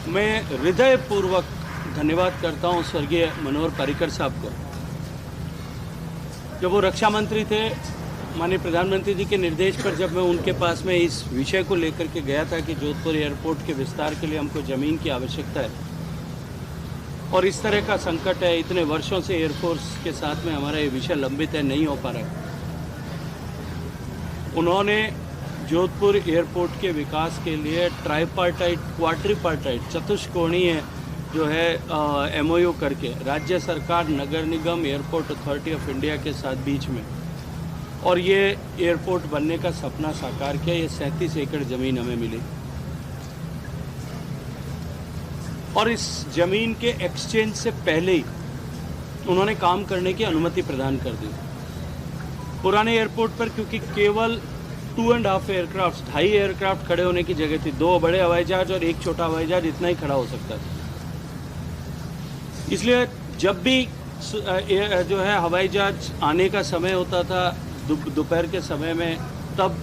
मैं हृदयपूर्वक धन्यवाद करता हूं स्वर्गीय मनोहर पर्रिकर साहब को। जब वो रक्षा मंत्री थे, माननीय प्रधानमंत्री जी के निर्देश पर जब मैं उनके पास में इस विषय को लेकर के गया था कि जोधपुर एयरपोर्ट के विस्तार के लिए हमको ज़मीन की आवश्यकता है और इस तरह का संकट है, इतने वर्षों से एयरफोर्स के साथ में हमारा ये विषय लंबित है, नहीं हो पा रहा है। उन्होंने जोधपुर एयरपोर्ट के विकास के लिए ट्राइपार्टाइट, क्वाड्रिपार्टाइट, चतुष्कोणीय जो है MOU करके राज्य सरकार, नगर निगम, एयरपोर्ट अथॉरिटी ऑफ इंडिया के साथ बीच में, और ये एयरपोर्ट बनने का सपना साकार किया। ये 37 एकड़ ज़मीन हमें मिली और इस ज़मीन के एक्सचेंज से पहले ही उन्होंने काम करने की अनुमति प्रदान कर दी। पुराने एयरपोर्ट पर क्योंकि केवल 2.5 एयरक्राफ्ट, 2.5 एयरक्राफ्ट खड़े होने की जगह थी, 2 बड़े हवाई जहाज और 1 छोटा हवाई जहाज, इतना ही खड़ा हो सकता था। इसलिए जब भी जो है हवाई जहाज आने का समय होता था दोपहर के समय में, तब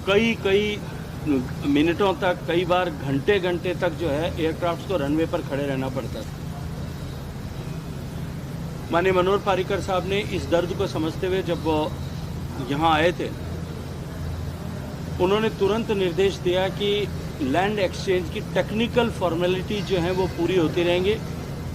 कई मिनटों तक, कई बार घंटे तक जो है एयरक्राफ्ट को रनवे पर खड़े रहना पड़ता था। माननीय मनोहर पर्रिकर साहब ने इस दर्द को समझते हुए जब वो यहाँ आए थे, उन्होंने तुरंत निर्देश दिया कि लैंड एक्सचेंज की टेक्निकल फॉर्मेलिटी जो है वो पूरी होती रहेंगी।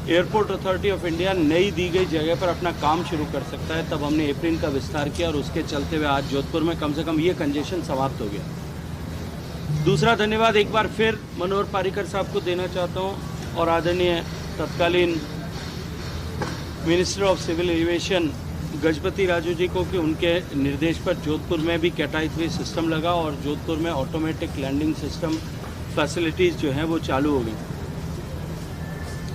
एयरपोर्ट अथॉरिटी ऑफ इंडिया नई दी गई जगह पर अपना काम शुरू कर सकता है। तब हमने एप्रिल का विस्तार किया और उसके चलते हुए आज जोधपुर में कम से कम ये कंजेशन समाप्त हो गया। दूसरा धन्यवाद एक बार फिर मनोहर पर्रिकर साहब को देना चाहता हूँ और आदरणीय तत्कालीन minister of civil aviation Gajapathi Raju ji को कि उनके निर्देश पर जोधपुर में भी कैटाई 3 सिस्टम लगा और जोधपुर में ऑटोमेटिक लैंडिंग सिस्टम फैसिलिटीज़ जो हैं वो चालू हो गई।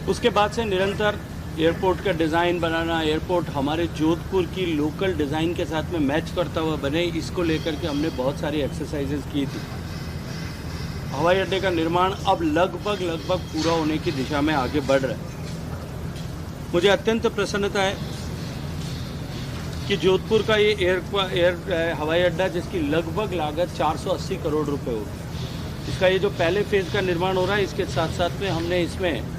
उसके बाद से निरंतर एयरपोर्ट का डिज़ाइन बनाना, एयरपोर्ट हमारे जोधपुर की लोकल डिज़ाइन के साथ में मैच करता हुआ बने, इसको लेकर के हमने बहुत सारी एक्सरसाइजेज की थी। हवाई अड्डे का निर्माण अब लगभग पूरा होने की दिशा में आगे बढ़ रहा है। मुझे अत्यंत प्रसन्नता है कि जोधपुर का ये हवाई अड्डा, जिसकी लगभग लागत 480 करोड़ रुपए होगी, इसका ये जो पहले फेज़ का निर्माण हो रहा है, इसके साथ साथ में हमने इसमें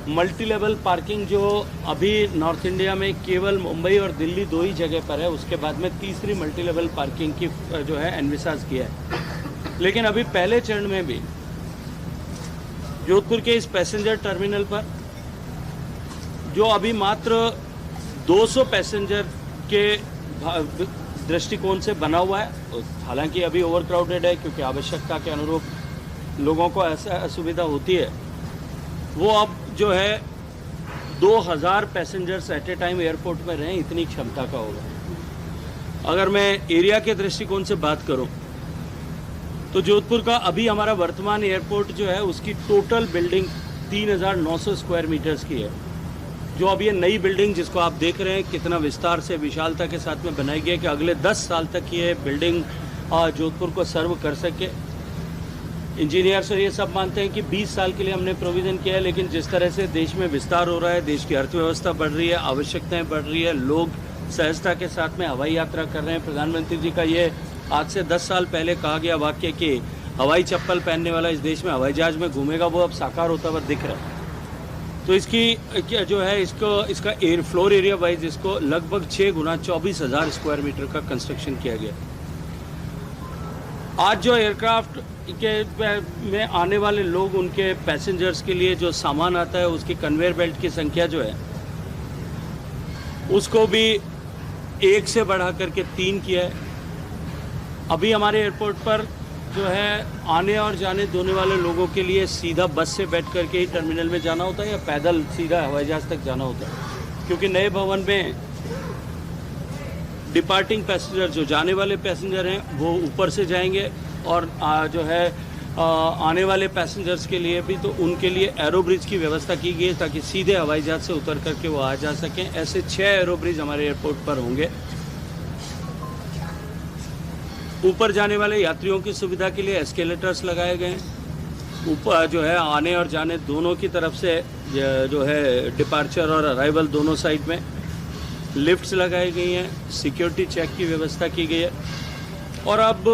मल्टी लेवल पार्किंग जो अभी नॉर्थ इंडिया में केवल मुंबई और दिल्ली 2 ही जगह पर है, उसके बाद में तीसरी मल्टी लेवल पार्किंग की जो है एनविसाज किया है। लेकिन अभी पहले चरण में भी जोधपुर के इस पैसेंजर टर्मिनल पर जो अभी मात्र 200 पैसेंजर के दृष्टिकोण से बना हुआ है, हालांकि अभी ओवरक्राउडेड है क्योंकि आवश्यकता के अनुरूप लोगों को ऐसा असुविधा होती है, वो अब जो है 2000 passengers at a time airport में रहें, इतनी क्षमता का होगा। अगर मैं एरिया के दृष्टिकोण से बात करूं तो जोधपुर का अभी हमारा वर्तमान एयरपोर्ट जो है उसकी टोटल बिल्डिंग 3900 स्क्वायर मीटर्स की है। जो अब ये नई बिल्डिंग जिसको आप देख रहे हैं कितना विस्तार से, विशालता के साथ में बनाई गई है कि अगले 10 साल तक ये बिल्डिंग जोधपुर को सर्व कर सके। इंजीनियर्स और ये सब मानते हैं कि 20 साल के लिए हमने प्रोविज़न किया है, लेकिन जिस तरह से देश में विस्तार हो रहा है, देश की अर्थव्यवस्था बढ़ रही है, आवश्यकताएं बढ़ रही है, लोग सहजता के साथ में हवाई यात्रा कर रहे हैं। प्रधानमंत्री जी का ये आज से 10 साल पहले कहा गया वाक्य कि हवाई चप्पल पहनने वाला इस देश में हवाई जहाज में घूमेगा, वो अब साकार होता हुआ दिख रहा है। तो इसकी जो है इसका एयर फ्लोर एरिया वाइज इसको लगभग 6 गुना 24,000 स्क्वायर मीटर का कंस्ट्रक्शन किया गया। आज जो एयरक्राफ्ट के में आने वाले लोग, उनके पैसेंजर्स के लिए जो सामान आता है, उसकी कन्वेयर बेल्ट की संख्या जो है उसको भी 1 से बढ़ा करके 3 किया है। अभी हमारे एयरपोर्ट पर जो है आने और जाने दोने वाले लोगों के लिए सीधा बस से बैठ करके ही टर्मिनल में जाना होता है या पैदल सीधा हवाई जहाज तक जाना होता है, क्योंकि नए भवन में डिपार्टिंग पैसेंजर, जो जाने वाले पैसेंजर हैं वो ऊपर से जाएंगे और जो है आने वाले पैसेंजर्स के लिए भी, तो उनके लिए एरो ब्रिज की व्यवस्था की गई है ताकि सीधे हवाई जहाज से उतर करके वो आ जा सकें। ऐसे 6 एरो ब्रिज हमारे एयरपोर्ट पर होंगे। ऊपर जाने वाले यात्रियों की सुविधा के लिए एस्केलेटर्स लगाए गए हैं। ऊपर जो है आने और जाने दोनों की तरफ से जो है डिपार्चर और अराइवल दोनों साइड में लिफ्ट्स लगाई गई हैं, सिक्योरिटी चेक की व्यवस्था की गई है। और अब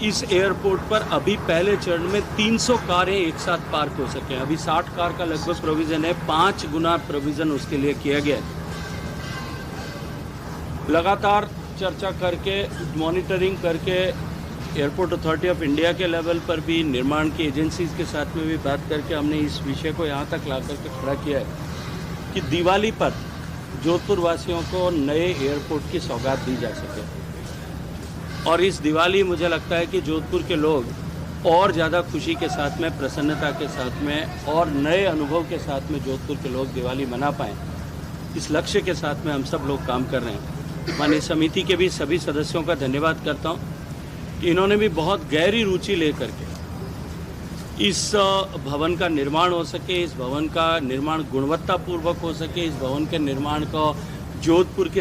इस एयरपोर्ट पर अभी पहले चरण में 300 कारें एक साथ पार्क हो सकें। अभी 60 कार का लगभग प्रोविज़न है, 5 गुना प्रोविज़न उसके लिए किया गया है। लगातार चर्चा करके, मॉनिटरिंग करके, एयरपोर्ट अथॉरिटी ऑफ इंडिया के लेवल पर भी, निर्माण की एजेंसीज़ के साथ में भी बात करके हमने इस विषय को यहाँ तक ला करके खड़ा किया है कि दिवाली पर जोधपुर वासियों को नए एयरपोर्ट की सौगात दी जा सके। और इस दिवाली मुझे लगता है कि जोधपुर के लोग और ज़्यादा खुशी के साथ में, प्रसन्नता के साथ में और नए अनुभव के साथ में जोधपुर के लोग दिवाली मना पाएँ, इस लक्ष्य के साथ में हम सब लोग काम कर रहे हैं। माननीय समिति के भी सभी सदस्यों का धन्यवाद करता हूँ कि इन्होंने भी बहुत गहरी रुचि लेकर के इस भवन का निर्माण हो सके, इस भवन का निर्माण गुणवत्तापूर्वक हो सके, इस भवन के निर्माण को जोधपुर के